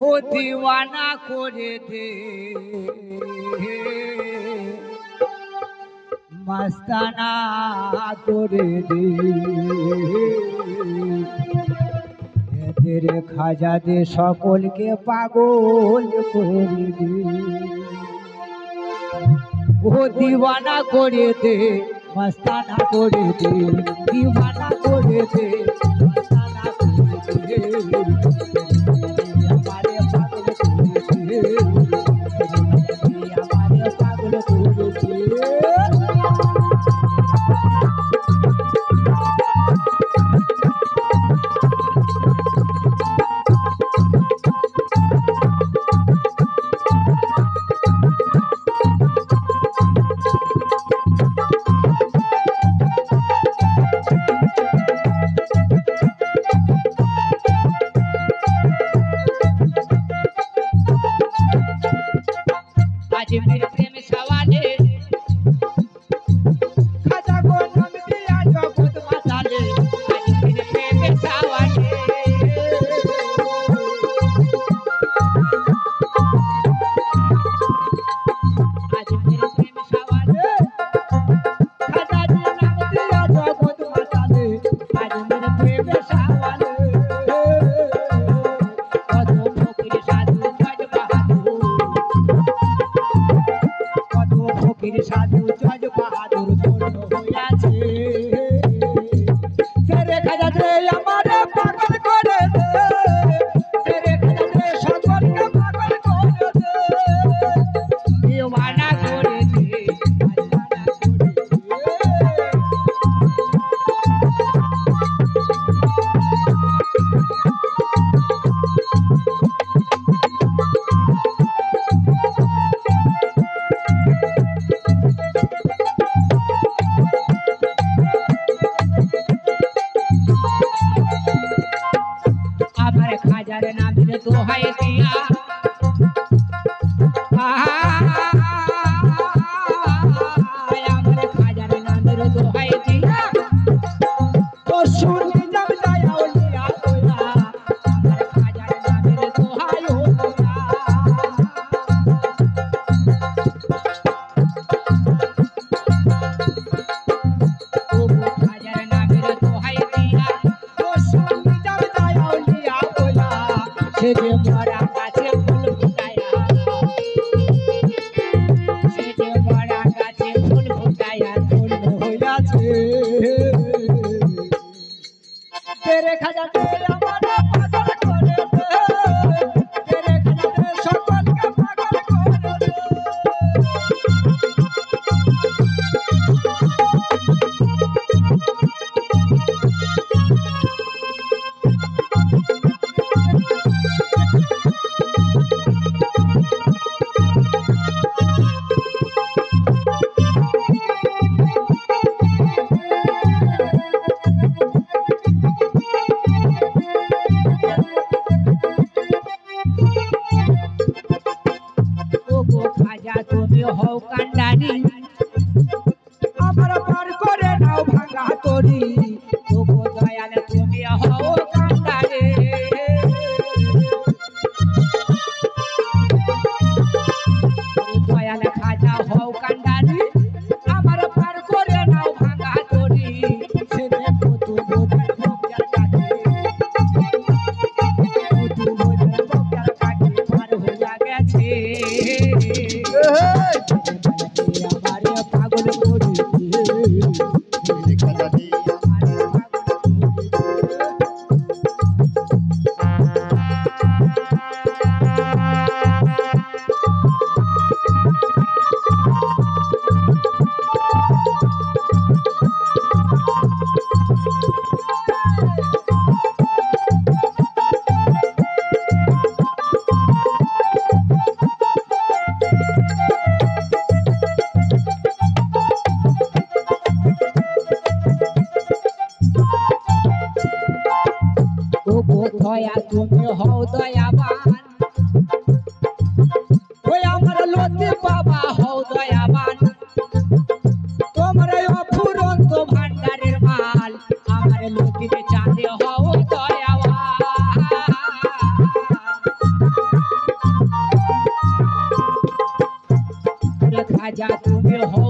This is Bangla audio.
ও দিওয়ানা করে দে মস্তানা করে দে এদের খাজা দে সকলকে পাগল করে দে ও দিওয়ানা করে দে মস্তানা করে দে দিওয়ানা করে দে মস্তানা করে দে हमारे पागल করে দে हमारे पागल করে দে आज मेरे प्रेम सवाले खाजा को नाम दिया जो खुद मसाले आज मेरे प्रेम सवाले आज मेरे प्रेम सवाले खाजा को नाम दिया जो खुद मसाले आज मेरे प्रेम सवाले साधु जज बहादुर धन्य होयाছে तेरे खाजा दे हमारे पागल करे दे तेरे खाजा दे সকলকে পাগল করে দে दीवाना করে দে दीवाना हमारे खाजा रे नाम रे दोहाई दिया हमारे खाजा रे नाम रे दोहाई दिया तो सुनी जब दया लिया तोया हमारे खाजा रे नाम रे दोहाई हो गया खाजा रे नाम रे दोहाई दिया तो सुनी जब दया लिया तोया से जे बड़ा गाছে ফুল ফুটায়া से जे बड़ा गाছে ফুল ফুটাया ধন্য হইয়াছে तेरे खाजा दे हमारे पागल করে দে तेरे खाजा दे সকলকে পাগল করে দে খাজা তুমি হও কান্ডারি আমার পার করে নাও ভাঙা তরি ওগো দয়াল তুমি হও কান্ডারি দয়াল খাজা হও কান্ডারি আমার পার করে নাও ভাঙা তরি সে দেখো তু বোঝার ভোগের কাছে তু বোঝার ভোগের কাছে পার হইয়া গেছে हमारे पागल করে দে খাজা দে দয়া তুমি হও দয়াবান ওই আমার লতি বাবা হও দয়াবান তোমার অফুরন্ত ভান্ডারের মাল আমার লতিতে চাঁদে হও দয়াবান রাজা তুমি হও